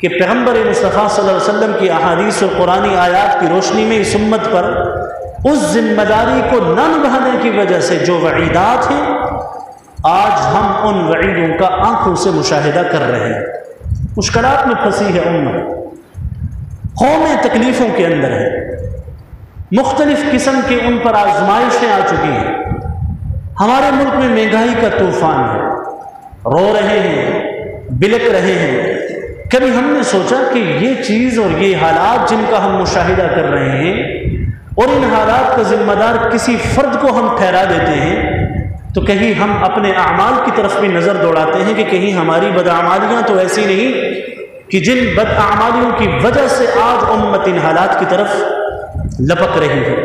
کہ پیغمبر مصطفیٰ صلی اللہ علیہ وسلم کی احادیث اور قرآنی آیات کی روشنی میں اس امت پر اس ذمہ داری کو نہ نبھانے کی وجہ سے جو وعیدات ہیں، آج ہم ان وعیدوں کا آنکھوں سے مشاہدہ کر رہے ہیں۔ مشکلات میں پھنسی ہے امت، قومیں تکلیفوں کے اندر ہیں، مختلف قسم کے ان پر آزمائشیں آ چکی ہیں۔ ہمارے ملک میں مہنگائی کا طوفان ہے، رو رہے ہیں، بلک رہے ہیں۔ کبھی ہم نے سوچا کہ یہ چیز اور یہ حالات جن کا ہم مشاہدہ کر رہے ہیں اور ان حالات کا ذمہ دار کسی فرد کو ہم ٹھہرا دیتے ہیں، تو کہیں ہم اپنے اعمال کی طرف بھی نظر دوڑاتے ہیں کہ کہیں ہماری بداعمالیاں تو ایسی نہیں کہ جن بداعمالیوں کی وجہ سے آج امت ان حالات کی طرف لپک رہی ہے۔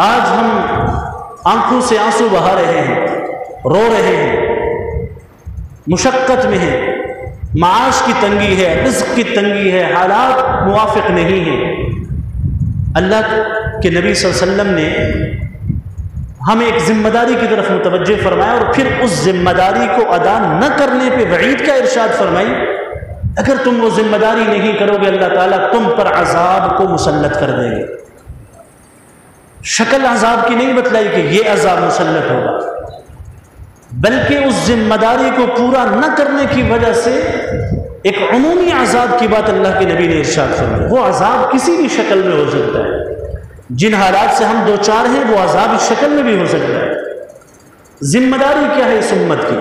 آج ہم آنکھوں سے آنسو بہا رہے ہیں، رو رہے ہیں، مشقت میں ہیں، معاش کی تنگی ہے، رزق کی تنگی ہے، حالات موافق نہیں ہیں۔ اللہ کے نبی صلی اللہ علیہ وسلم نے ہمیں ایک ذمہ داری کی طرف متوجہ فرمایا اور پھر اس ذمہ داری کو ادا نہ کرنے پہ وعید کا ارشاد فرمائی، اگر تم وہ ذمہ داری نہیں کرو گے اللہ تعالیٰ تم پر عذاب کو مسلط کر دیں گے۔ شکل عذاب کی نہیں بتلائی کہ یہ عذاب مسلط ہوگا، بلکہ اس ذمہ داری کو پورا نہ کرنے کی وجہ سے ایک عمومی عذاب کی بات اللہ کے نبی نے ارشاد فرمائی۔ وہ عذاب کسی بھی شکل میں ہو سکتا ہے، جن حالات سے ہم دوچار ہیں وہ عذاب اس شکل میں بھی ہو سکتا ہے۔ ذمہ داری کیا ہے اس امت کی؟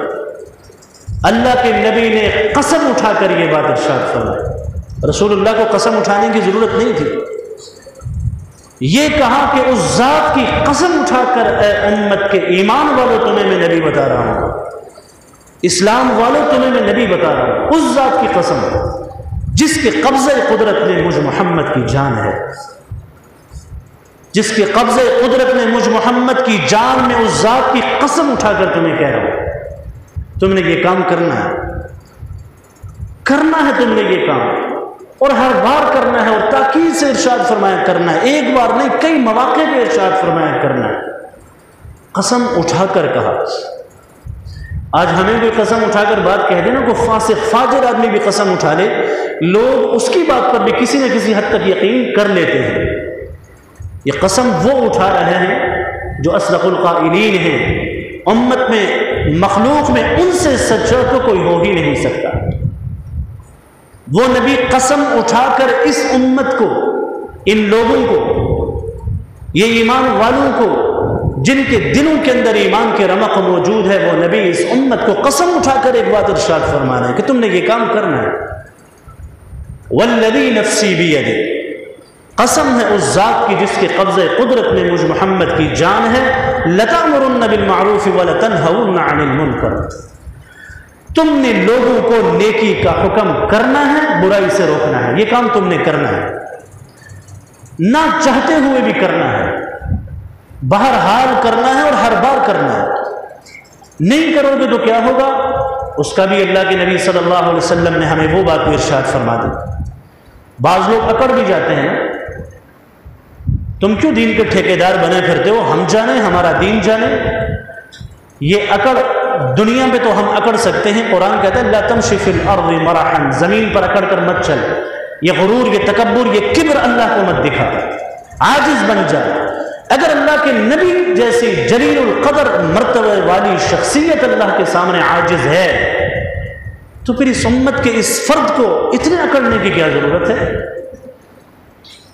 اللہ کے نبی نے قسم اٹھا کر یہ بات ارشاد فرمائی۔ رسول اللہ کو قسم اٹھانے کی ضرورت نہیں تھی، یہ کہا کہ اس ذات کی قسم اٹھا کر اے امت کے ایمان والوں تمہیں میں نبی بتا رہا ہوں، اسلام والوں تمہیں میں نبی بتا رہا ہوں، اس ذات کی قسم جس کے قبضہ قدرت میں مجھ محمد کی جان ہے، جس کے قبضہ قدرت میں مجھ محمد کی جان میں، اس ذات کی قسم اٹھا کر تمہیں کہہ رہا ہوں تم نے یہ کام کرنا ہے، کرنا ہے تم نے یہ کام، اور ہر بار کرنا ہے، اور تاکید سے ارشاد فرمایا کرنا ہے، ایک بار نہیں کئی مواقع پہ ارشاد فرمایا کرنا ہے۔ قسم اٹھا کر کہا۔ آج ہمیں کوئی قسم اٹھا کر بات کہہ دے نا، کوئی فاسق فاجر آدمی بھی قسم اٹھا لے، لوگ اس کی بات پر بھی کسی نہ کسی حد تک یقین کر لیتے ہیں۔ یہ قسم وہ اٹھا رہے ہیں جو اصدق القائلین ہیں، امت میں مخلوق میں ان سے سچا تو کوئی ہو ہی نہیں سکتا۔ وہ نبی قسم اٹھا کر اس امت کو، ان لوگوں کو، یہ ایمان والوں کو جن کے دلوں کے اندر ایمان کے رمق موجود ہے، وہ نبی اس امت کو قسم اٹھا کر ایک بات ارشاد فرما رہے ہیں کہ تم نے یہ کام کرنا ہے۔ والذی نفسی بیدہ، قسم ہے اس ذات کی جس کے قبضہ قدرت میں مجھ محمد کی جان ہے، لَتَأْمُرُنَّ بِالْمَعْرُوفِ وَلَتَنْهَوُنَّ عَنِ الْمُنْكَرِ، تم نے لوگوں کو نیکی کا حکم کرنا ہے، برائی سے روکنا ہے، یہ کام تم نے کرنا ہے، نہ چاہتے ہوئے بھی کرنا ہے، بہرحال کرنا ہے اور ہر بار کرنا ہے۔ نہیں کرو گے تو کیا ہوگا؟ اس کا بھی اللہ کے نبی صلی اللہ علیہ وسلم نے ہمیں وہ بات ارشاد فرما دی۔ بعض لوگ اکڑ بھی جاتے ہیں، تم کیوں دین کے ٹھیکیدار بنے پھرتے ہو، ہم جانے ہمارا دین جانے۔ یہ اکڑ دنیا میں تو ہم اکڑ سکتے ہیں، قرآن کہتا ہے لا تمشی فی الارض مرحا، زمین پر اکڑ کر مت چل، یہ غرور، یہ تکبر، یہ کبر اللہ کو مت دکھا، عاجز بن جا۔ اگر اللہ کے نبی جیسی جلیل القدر مرتبہ والی شخصیت اللہ کے سامنے عاجز ہے تو پھر اس امت کے اس فرد کو اتنے اکڑنے کی کیا ضرورت ہے؟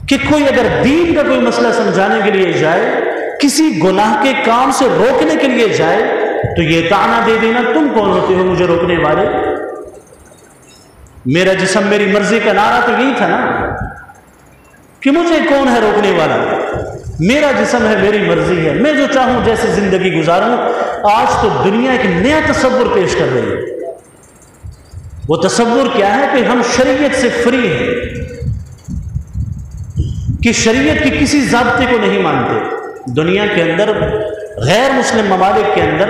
کہ کوئی اگر دین کا کوئی مسئلہ سمجھانے کے لیے جائے، کسی گناہ کے کام سے روکنے کے لیے جائے تو یہ طعنہ دے دینا تم کون ہوتے ہو مجھے روکنے والے؟ میرا جسم میری مرضی کا نعرہ تو یہی تھا نا کہ مجھے کون ہے روکنے والا، میرا جسم ہے میری مرضی ہے، میں جو چاہوں جیسے زندگی گزاروں۔ آج تو دنیا ایک نیا تصور پیش کر رہی ہے۔ وہ تصور کیا ہے کہ ہم شریعت سے فری ہیں، کہ شریعت کی کسی ضابطے کو نہیں مانتے۔ دنیا کے اندر غیر مسلم ممالک کے اندر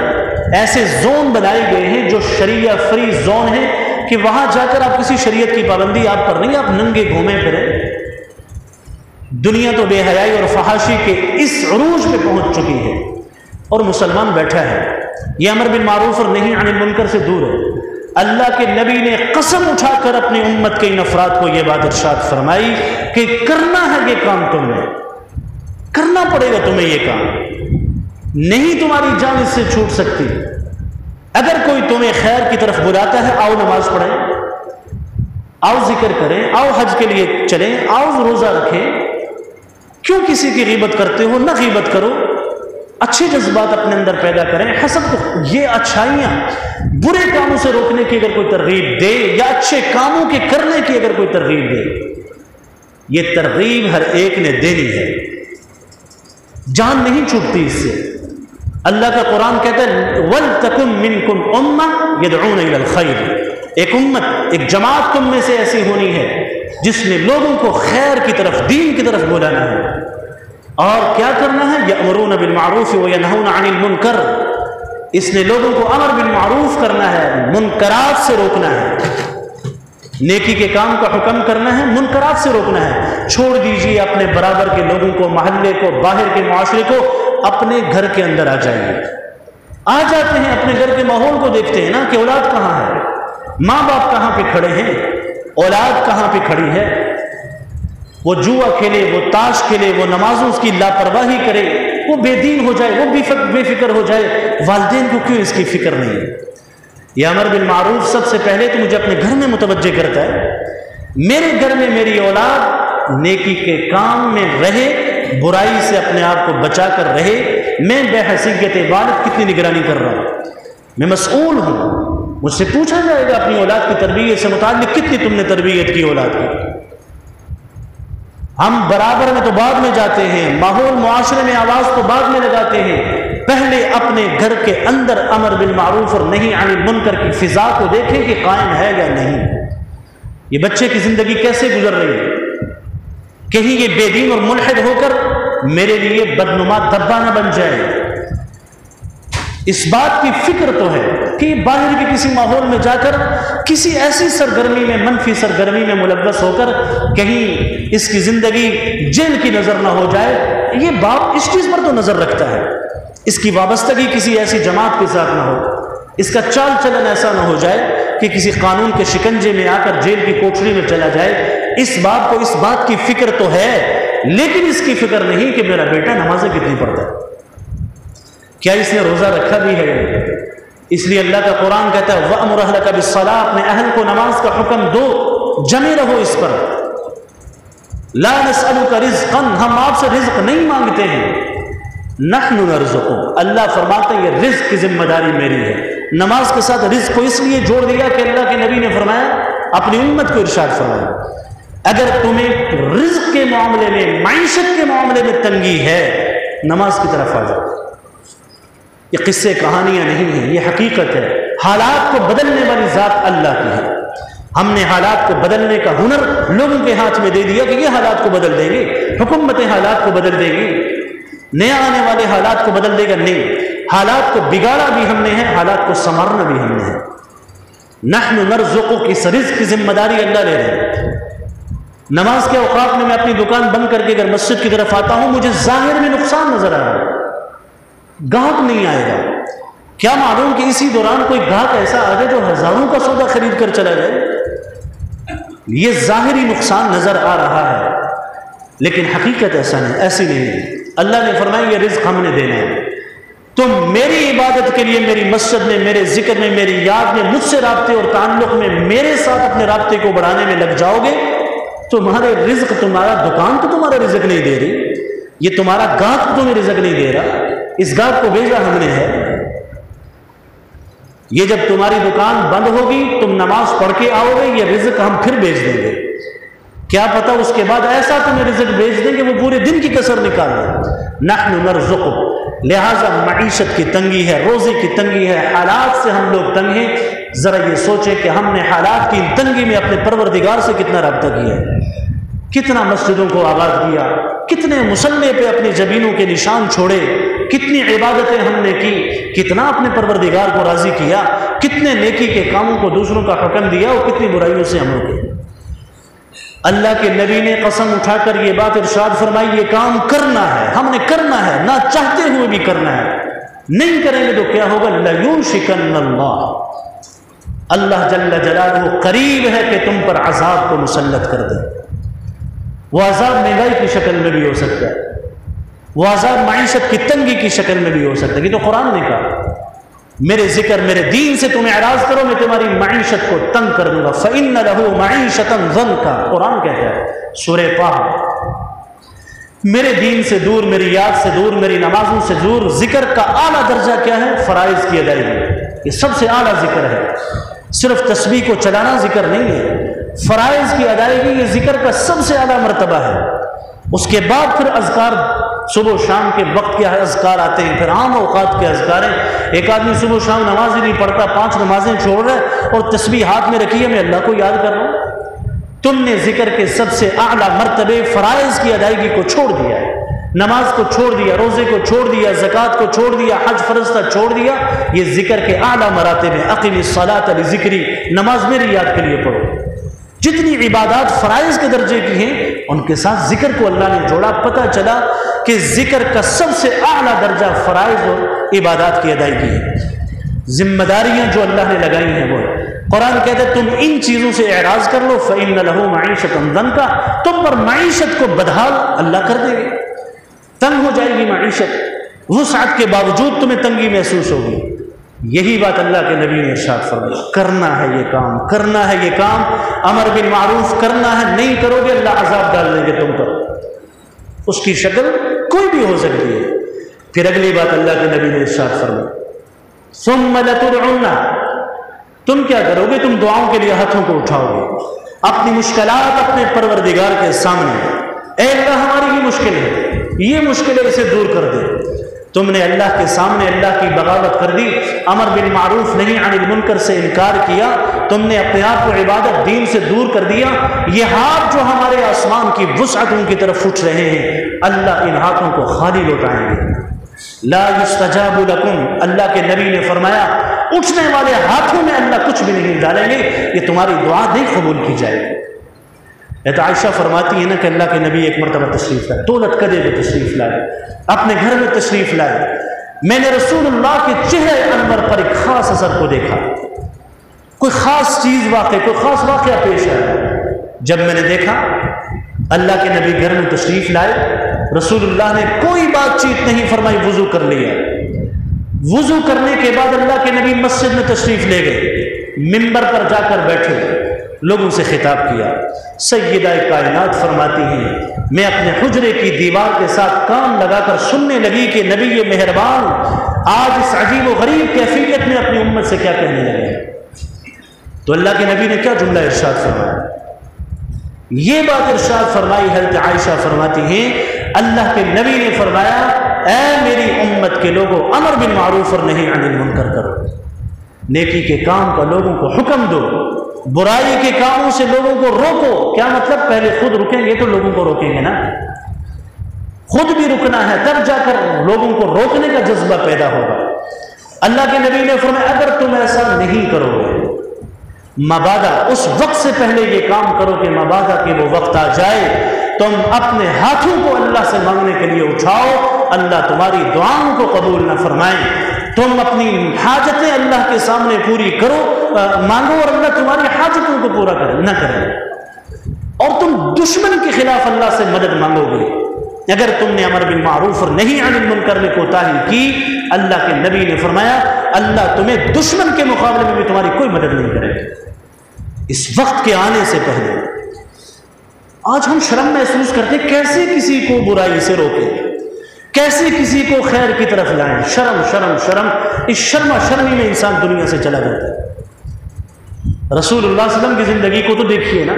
ایسے زون بنائے گئے ہیں جو شریعہ فری زون ہیں کہ وہاں جا کر آپ کسی شریعت کی پابندی آپ پر نہیں، آپ ننگے گھومے پھریں۔ دنیا تو بے حیائی اور فحاشی کے اس عروج پہ پہنچ چکی ہے اور مسلمان بیٹھا ہے، یہ امر بالمعروف اور نہی عن المنکر سے دور ہے۔ اللہ کے نبی نے قسم اٹھا کر اپنی امت کے ان افراد کو یہ بات ارشاد فرمائی کہ کرنا ہے یہ کام، تم نے کرنا پڑے گا، تمہیں یہ کام نہیں، تمہاری جان اس سے چھوٹ سکتی۔ اگر کوئی تمہیں خیر کی طرف بلاتا ہے، آؤ نماز پڑھیں، آؤ ذکر کریں، آؤ حج کے لیے چلیں، آؤ روزہ رکھیں، کیوں کسی کی غیبت کرتے ہو؟ نہ غیبت کرو، اچھے جذبات اپنے اندر پیدا کریں، حسد کو، یہ اچھائیاں، برے کاموں سے روکنے کی اگر کوئی ترغیب دے یا اچھے کاموں کے کرنے کی اگر کوئی ترغیب دے، یہ ترغیب ہر ایک نے دینی ہے، جان نہیں چھوٹتی اس سے۔ اللہ کا قرآن کہتا ہے وَلْتَكُن مِّنكُمْ أُمَّةٌ يَدْعُونَ إِلَى الْخَيْرِ، ایک امت، ایک جماعت تم میں سے ایسی ہونی ہے جس نے لوگوں کو خیر کی طرف، دین کی طرف بلانا ہے، اور کیا کرنا ہے؟ یأمرون بالمعروف وینہون عن المنکر، اس نے لوگوں کو امر بالمعروف کرنا ہے، منکرات سے روکنا ہے، نیکی کے کام کا حکم کرنا ہے، منکرات سے روکنا ہے۔ چھوڑ دیجئے اپنے برابر کے لوگوں کو، محلے کو، باہر کے معاشرے کو، اپنے گھر کے اندر آ جائیے۔ آ جاتے ہیں، اپنے گھر کے ماحول کو دیکھتے ہیں نا کہ اولاد کہاں ہے، ماں باپ کہاں پہ کھڑے ہیں، اولاد کہاں پہ کھڑی ہے، وہ جوا کھیلے، وہ تاش کھیلے، وہ نمازوں کی لاپرواہی کرے، وہ بے دین ہو جائے، وہ بے فکر ہو جائے، والدین کو کیوں اس کی فکر نہیں ہے؟ یہ امر بالمعروف سب سے پہلے تو مجھے اپنے گھر میں متوجہ کرتا ہے، میرے گھر میں میری اولاد نیکی کے کام میں رہے، برائی سے اپنے آپ کو بچا کر رہے۔ میں بے حیثیت والد کتنی نگرانی کر رہا ہوں، میں مسئول ہوں، مجھ سے پوچھا جائے گا اپنی اولاد کی تربیت سے متعلق کتنی تم نے تربیت کی اولاد کی۔ ہم برابر میں تو بعد میں جاتے ہیں، ماحول معاشرے میں آواز تو بعد میں لگاتے ہیں، پہلے اپنے گھر کے اندر امر بالمعروف اور نہی عن المنکر کی فضا کو دیکھیں کہ قائم ہے یا نہیں۔ یہ بچے کی زندگی کیسے گزر رہی ہے؟ کہیں یہ بے دین اور ملحد ہو کر میرے لیے بدنما دبا نہ بن جائے۔ اس بات کی فکر تو ہے کہ باہر کے کسی ماحول میں جا کر کسی ایسی سرگرمی میں، منفی سرگرمی میں ملوث ہو کر کہیں اس کی زندگی جیل کی نظر نہ ہو جائے۔ یہ باپ اس چیز پر تو نظر رکھتا ہے، اس کی وابستگی کسی ایسی جماعت کے ساتھ نہ ہو، اس کا چال چلن ایسا نہ ہو جائے کہ کسی قانون کے شکنجے میں آ کر جیل کی کوٹڑی میں چلا جائے۔ اس باپ کو اس بات کی فکر تو ہے، لیکن اس کی فکر نہیں کہ میرا بیٹا نمازیں کتنی پڑھتا ہے، کیا اس نے روزہ رکھا بھی ہے۔ اس لیے اللہ کا قرآن کہتا ہے وَأْمُرْ أَهْلَكَ بِالصَّلَاةِ، اپنے اہل کو نماز کا حکم دو، جمے رہو اس پر۔ لا نسألك رزقا، ہم آپ سے رزق نہیں مانگتے ہیں، نحن نرزقك، اللہ فرماتے ہیں یہ رزق کی ذمہ داری میری ہے۔ نماز کے ساتھ رزق کو اس لیے جوڑ دیا کہ اللہ کے نبی نے فرمایا، اپنی امت کو ارشاد فرمایا اگر تمہیں رزق کے معاملے میں، معیشت کے معاملے میں تنگی ہے، نماز کی طرف آ جاؤ۔ یہ قصے کہانیاں نہیں ہیں، یہ حقیقت ہے۔ حالات کو بدلنے والی ذات اللہ کی ہے، ہم نے حالات کو بدلنے کا ہنر لوگوں کے ہاتھ میں دے دیا کہ یہ حالات کو بدل دیں گے، حکومتیں حالات کو بدل دیں گی، نیا آنے والے حالات کو بدل دے گا، نہیں، حالات کو بگاڑا بھی ہم نے ہے، حالات کو سنوارنا بھی ہم نے ہے۔ نحن نرزقک، اس رزق کی ذمہ داری اللہ لے رہے ہیں۔ نماز کے اوقات میں اپنی دکان بند کر کے اگر مسجد کی طرف آتا ہوں، مجھے ظاہر میں نقصان نظر آ رہا ہے، گاہک نہیں آئے گا، کیا معلوم کہ اسی دوران کوئی گاہک ایسا آ جائے جو ہزاروں کا سودا خرید کر چلا جائے۔ یہ ظاہری نقصان نظر آ رہا ہے، لیکن حقیقت ایسا نہیں، ایسی نہیں ہے۔ اللہ نے فرمایا یہ رزق ہم نے دینا ہے، تم میری عبادت کے لیے میری مسجد میں، میرے ذکر میں، میری یاد میں، مجھ سے رابطے اور تعلق میں میرے ساتھ اپنے رابطے کو بڑھانے میں لگ جاؤ گے، تمہارے رزق، تمہارا دکان تو تمہارا رزق نہیں دے رہی، یہ تمہارا گاہک تمہیں رزق نہیں دے رہا، اس گاہک کو بھیجا ہم نے ہے۔ یہ جب تمہاری دکان بند ہوگی، تم نماز پڑھ کے آؤ گے، یہ رزق ہم پھر بھیج دیں گے، کیا پتہ اس کے بعد ایسا تمہیں رزق بھیج دیں کہ وہ پورے دن کی کسر نکال دیں۔ نحن نرزقک، لہٰذا معیشت کی تنگی ہے، روزی کی تنگی ہے، حالات سے ہم لوگ تنگ ہیں۔ ذرا یہ سوچیں کہ ہم نے حالات کی تنگی میں اپنے پروردگار سے کتنا رابطہ کیا ہے، کتنا مسجدوں کو آباد کیا، کتنے مصلے پہ اپنی جبینوں کے نشان چھوڑے، کتنی عبادتیں ہم نے کی، کتنا اپنے پروردگار کو راضی کیا، کتنے نیکی کے کاموں کو دوسروں کا حکم دیا اور کتنی برائیوں سے ہم روکے۔ اللہ کے نبی نے قسم اٹھا کر یہ بات ارشاد فرمائی، یہ کام کرنا ہے، ہم نے کرنا ہے، نہ چاہتے ہوئے بھی کرنا ہے، نہیں کریں گے تو کیا ہوگا، لَيُوشِكَنَّ اللَّهُ، اللہ جل جلالہ قریب ہے کہ تم پر عذاب کو مسلط کر دے۔ وہ عذاب مہنگائی کی شکل میں بھی ہو سکتا ہے، وہ عذاب معیشت کی تنگی کی شکل میں بھی ہو سکتا ہے۔ یہ تو قرآن نے کہا، میرے ذکر میرے دین سے تم اعراض کرو میں تمہاری معیشت کو تنگ کر دوں گا۔ فَإِنَّ لَهُ مَعِيشَةً ضَنْكَ، قرآن کہتا ہے سورہ طٰہٰ۔ میرے دین سے دور، میری یاد سے دور، میری نمازوں سے دور۔ ذکر کا اعلیٰ درجہ کیا ہے؟ فرائض کی ادائیگی، یہ سب سے اعلیٰ ذکر ہے۔ صرف تسبیح کو چلانا ذکر نہیں ہے، فرائض کی ادائیگی یہ ذکر کا سب سے اعلیٰ مرتبہ ہے۔ اس کے بعد پھر اذکار، صبح و شام کے وقت کیا ہے اذکار آتے ہیں، پھر عام اوقات کے اذکار ہیں۔ ایک آدمی صبح و شام نماز ہی نہیں پڑھتا، 5 نمازیں چھوڑ رہا ہے اور تسبیح ہاتھ میں رکھی ہے میں اللہ کو یاد کر رہا ہوں۔ تم نے ذکر کے سب سے اعلیٰ مرتبے فرائض کی ادائیگی کو چھوڑ دیا ہے، نماز کو چھوڑ دیا، روزے کو چھوڑ دیا، زکوٰۃ کو چھوڑ دیا، حج فرض تھا چھوڑ دیا۔ یہ ذکر کے اعلیٰ مراتب ہیں۔ اقم الصلاۃ لذکری، نماز میری یاد کے لیے پڑھو۔ جتنی عبادات فرائض کے درجے کی ہیں ان کے ساتھ ذکر کو اللہ نے جوڑا۔ پتہ چلا کہ ذکر کا سب سے اعلیٰ درجہ فرائض اور عبادات کی ادائیگی ہے۔ ذمہ داریاں جو اللہ نے لگائی ہیں وہ قرآن کہتا ہے تم ان چیزوں سے اعراض کر لو، فَإِنَّ لَهُ مَعِيشَةً ضَنْكَ، تم پر معیشت کو بدحال اللہ کر دے گے، تنگ ہو جائے گی معیشت، وسعت کے باوجود تمہیں تنگی محسوس ہوگی۔ یہی بات اللہ کے نبی نے ارشاد فرمایا، کرنا ہے یہ کام، کرنا ہے یہ کام، امر بالمعروف کرنا ہے، نہیں کرو گے اللہ عذاب ڈال دیں گے تم پر۔ اس کی شکل کوئی بھی ہو سکتی ہے۔ پھر اگلی بات اللہ کے نبی نے ارشاد فرمایا، ثم لتدعن، تم کیا کرو گے؟ تم دعاؤں کے لیے ہاتھوں کو اٹھاؤ گے، اپنی مشکلات اپنے پروردگار کے سامنے، اے اللہ ہماری یہ مشکل ہے، یہ مشکل ہے، اسے دور کر دے۔ تم نے اللہ کے سامنے اللہ کی بغاوت کر دی، امر بالمعروف نہیں عن المنکر سے انکار کیا، تم نے اپنے آپ کو عبادت دین سے دور کر دیا۔ یہ ہاتھ جو ہمارے آسمان کی وسعتوں کی طرف اٹھ رہے ہیں، اللہ ان ہاتھوں کو خالی لوٹائیں گے۔ لا یستجاب لکم، اللہ کے نبی نے فرمایا اٹھنے والے ہاتھوں میں اللہ کچھ بھی نہیں ڈالیں گے، یہ تمہاری دعا نہیں قبول کی جائے گی۔ عائشہ فرماتی ہے نا کہ اللہ کے نبی ایک مرتبہ تشریف لائے، دولت کدے میں تشریف لائے، اپنے گھر میں تشریف لائے، میں نے رسول اللہ کے چہرے انور پر ایک خاص اثر کو دیکھا، کوئی خاص چیز واقع، کوئی خاص واقعہ پیش آیا۔ جب میں نے دیکھا اللہ کے نبی گھر میں تشریف لائے، رسول اللہ نے کوئی بات چیت نہیں فرمائی، وضو کر لیا۔ وضو کرنے کے بعد اللہ کے نبی مسجد میں تشریف لے گئے، منبر پر جا کر بیٹھے، لوگوں سے خطاب کیا۔ سیدہ کائنات فرماتی ہیں میں اپنے حجرے کی دیوار کے ساتھ کان لگا کر سننے لگی کہ نبی مہربان آج اس عجیب و غریب کیفیت میں اپنی امت سے کیا کہنے لگے۔ تو اللہ کے نبی نے کیا جملہ ارشاد فرمایا؟ یہ بات ارشاد فرمائی، حضرت عائشہ فرماتی ہیں اللہ کے نبی نے فرمایا اے میری امت کے لوگوں، امر بالمعروف اور نہی عن المنکر کرو، نیکی کے کام کا لوگوں کو حکم دو، برائی کے کاموں سے لوگوں کو روکو۔ کیا مطلب؟ پہلے خود رکیں گے تو لوگوں کو روکیں گے نا، خود بھی رکنا ہے تب جا کر لوگوں کو روکنے کا جذبہ پیدا ہوگا۔ اللہ کے نبی نے فرمایا اگر تم ایسا نہیں کرو گے، مبادا اس وقت سے پہلے یہ کام کرو کہ مبادا کہ وہ وقت آ جائے تم اپنے ہاتھوں کو اللہ سے مانگنے کے لیے اٹھاؤ، اللہ تمہاری دعاؤں کو قبول نہ فرمائیں، تم اپنی حاجتیں اللہ کے سامنے پوری کرو، مانگو اور اللہ تمہاری حاجتوں کو پورا نہ کرے، اور تم دشمن کے خلاف اللہ سے مدد مانگو گے اگر تم نے امر بالمعروف اور نہی عن المنکر میں کوتاہی کی۔ اللہ کے نبی نے فرمایا اللہ تمہیں دشمن کے مقابلے میں بھی تمہاری کوئی مدد نہیں کرے گا اس وقت کے آنے سے پہلے۔ آج ہم شرم محسوس کرتے کیسے کسی کو برائی سے روکیں، کیسے کسی کو خیر کی طرف لائیں، شرم شرم شرم، اس شرما شرمی میں انسان دنیا سے چلا جاتا ہے۔ رسول اللہ صلی اللہ علیہ وسلم کی زندگی کو تو دیکھیے نا،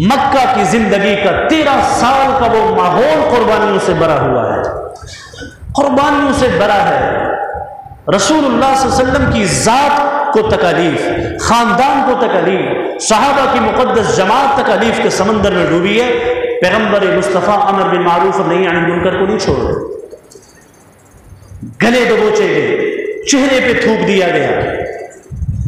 مکہ کی زندگی کا 13 سال کا وہ ماحول قربانیوں سے بھرا ہوا ہے، قربانیوں سے بھرا ہے۔ رسول اللہ صلی اللہ علیہ وسلم کی ذات کو تکالیف، خاندان کو تکالیف، صحابہ کی مقدس جماعت تکالیف کے سمندر میں ڈوبی ہے، پیغمبر مصطفیٰ امر بالمعروف اور نہی عن المنکر کو نہیں چھوڑے، گلے دبوچے گئے، چہرے پہ تھوک دیا گیا،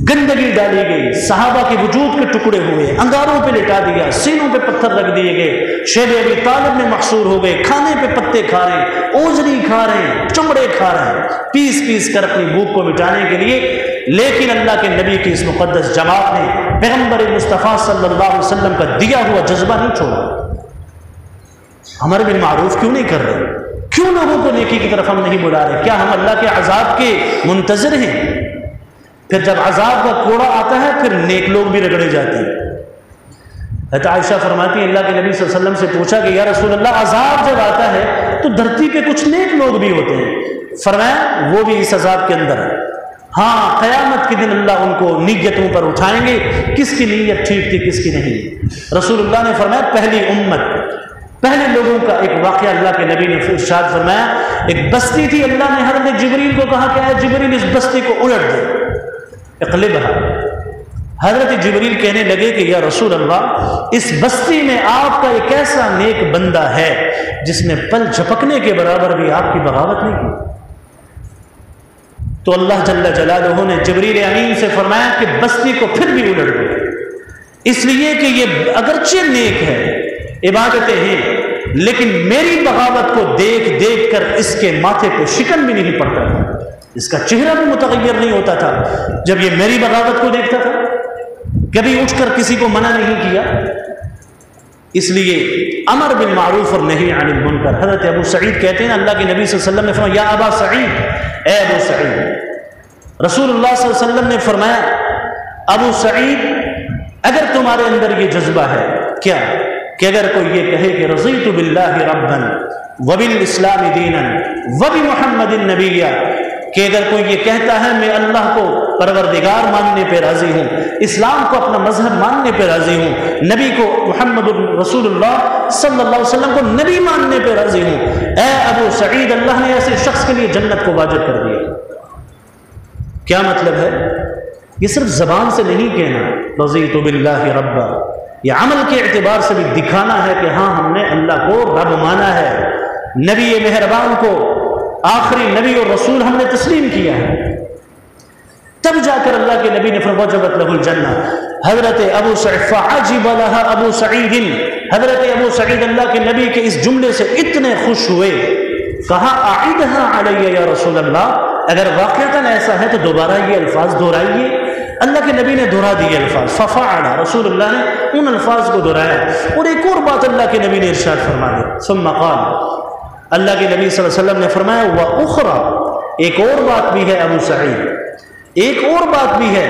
گندگی ڈالی گئی، صحابہ کے وجود کے ٹکڑے ہوئے، انگاروں پہ لٹا دیا، سینوں پہ پتھر رکھ دیے گئے، شیب ابی طالب میں محصور ہو گئے، کھانے پہ پتے کھا رہے ہیں، اوجری کھا رہے ہیں، چمڑے کھا رہے ہیں، پیس پیس کر اپنی بھوک کو مٹانے کے لیے۔ لیکن اللہ کے نبی کی اس مقدس جماعت نے پیغمبر مصطفیٰ صلی اللہ علیہ وسلم کا دیا ہوا جذبہ نہیں چھوڑا۔ امر بالمعروف کیوں نہیں کر رہے؟ کیوں لوگوں کو نیکی کی طرف ہم نہیں بلا رہے؟ کیا ہم اللہ کے عذاب کے منتظر ہیں؟ پھر جب عذاب کا کوڑا آتا ہے پھر نیک لوگ بھی رگڑے جاتے ہیں۔ حضرت عائشہ فرماتی ہیں اللہ کے نبی صلی اللہ علیہ وسلم سے پوچھا کہ یا رسول اللہ عذاب جب آتا ہے تو دھرتی پہ کچھ نیک لوگ بھی ہوتے ہیں، فرمایا وہ بھی اس عذاب کے اندر ہے، ہاں قیامت کے دن اللہ ان کو نیتوں پر اٹھائیں گے، کس کی نیت ٹھیک تھی کس کی نہیں۔ رسول اللہ نے فرمایا پہلی امت، پہلے لوگوں کا ایک واقعہ اللہ کے نبی نے ارشاد فرمایا، ایک بستی تھی، اللہ نے حضرت جبریل کو کہا کہ اے جبریل اس بستی کو الٹ دے، اقلبھا۔ حضرت جبریل کہنے لگے کہ یا رسول اللہ اس بستی میں آپ کا ایک ایسا نیک بندہ ہے جس نے پل جھپکنے کے برابر بھی آپ کی بغاوت نہیں کی۔ تو اللہ جل جلالہ نے جبریل امین سے فرمایا کہ بستی کو پھر بھی الٹ دے، اس لیے کہ یہ اگرچہ نیک ہے، عبادتیں ہیں، لیکن میری بغاوت کو دیکھ دیکھ کر اس کے ماتھے پہ شکن بھی نہیں پڑتا تھا، اس کا چہرہ بھی متغیر نہیں ہوتا تھا جب یہ میری بغاوت کو دیکھتا تھا، کبھی اٹھ کر کسی کو منع نہیں کیا۔ اس لیے امر بالمعروف اور نہی عن المنکر۔ حضرت ابو سعید کہتے ہیں اللہ کے نبی صلی اللہ علیہ وسلم نے فرمایا یا ابا سعید، اے ابو سعید، رسول اللہ صلی اللہ علیہ وسلم نے فرمایا ابو سعید اگر تمہارے اندر یہ جذبہ ہے کیا کہ اگر کوئی یہ کہے کہ رضیت باللہ ربا وبالاسلام دینا وبمحمد نبیا، کہ اگر کوئی یہ کہتا ہے میں اللہ کو پروردگار ماننے پہ راضی ہوں، اسلام کو اپنا مذہب ماننے پہ راضی ہوں، نبی کو محمد رسول اللہ صلی اللہ علیہ وسلم کو نبی ماننے پہ راضی ہوں، اے ابو سعید اللہ نے ایسے شخص کے لیے جنت کو واجب کر دیا۔ کیا مطلب ہے؟ یہ صرف زبان سے نہیں کہنا رضیت باللہ ربا، یہ عمل کے اعتبار سے بھی دکھانا ہے کہ ہاں ہم نے اللہ کو رب مانا ہے، نبی مہربان کو آخری نبی اور رسول ہم نے تسلیم کیا ہے، تب جا کر اللہ کے نبی نے فرمایا وجبت لہ الجنہ۔ حضرت ابو سعید فعجب لها ابو سعید، حضرت ابو سعید اللہ کے نبی کے اس جملے سے اتنے خوش ہوئے، کہا اعیدها علی یا رسول اللہ، اگر واقعتاً ایسا ہے تو دوبارہ یہ الفاظ دہرائیے۔ اللہ کے نبی نے دہرا دیے الفاظ، ففعل، رسول اللہ نے ان الفاظ کو دہرایا۔ اور ایک اور بات اللہ کے نبی نے ارشاد فرمایا، ثم قال، اللہ کے نبی صلی اللہ علیہ وسلم نے فرمایا وَأُخْرَى، ایک اور بات بھی ہے ابو سعید، ایک اور بات بھی ہے،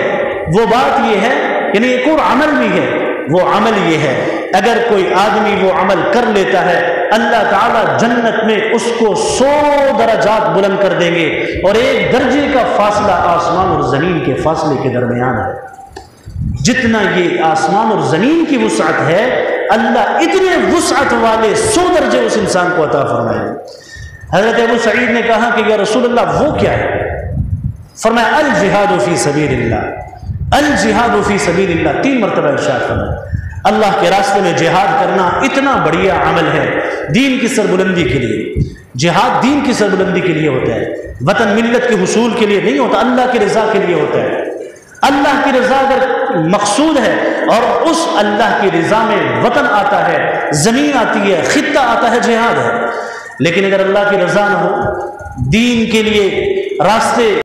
وہ بات یہ ہے، یعنی ایک اور عمل بھی ہے، وہ عمل یہ ہے اگر کوئی آدمی وہ عمل کر لیتا ہے اللہ تعالیٰ جنت میں اس کو 100 درجات بلند کر دیں گے، اور 1 درجے کا فاصلہ آسمان اور زمین کے فاصلے کے درمیان ہے۔ جتنا یہ آسمان اور زمین کی وسعت ہے اللہ اتنے وسعت والے 100 درجے اس انسان کو عطا فرمائے۔ حضرت ابو سعید نے کہا کہ یا رسول اللہ وہ کیا ہے؟ فرمایا الجہاد فی سبیل اللہ، الجہاد فی سبیل اللہ، 3 مرتبہ ارشاد فرمایا۔ اللہ کے راستے میں جہاد کرنا اتنا بڑھیا عمل ہے دین کی سربلندی کے لیے۔ جہاد دین کی سربلندی کے لیے ہوتا ہے، وطن ملت کے حصول کے لیے نہیں ہوتا، اللہ کی رضا کے لیے ہوتا ہے۔ اللہ کی رضا اگر مقصود ہے اور اس اللہ کی رضا میں وطن آتا ہے، زمین آتی ہے، خطہ آتا ہے، جہاد ہے۔ لیکن اگر اللہ کی رضا نہ ہو، دین کے لیے راستے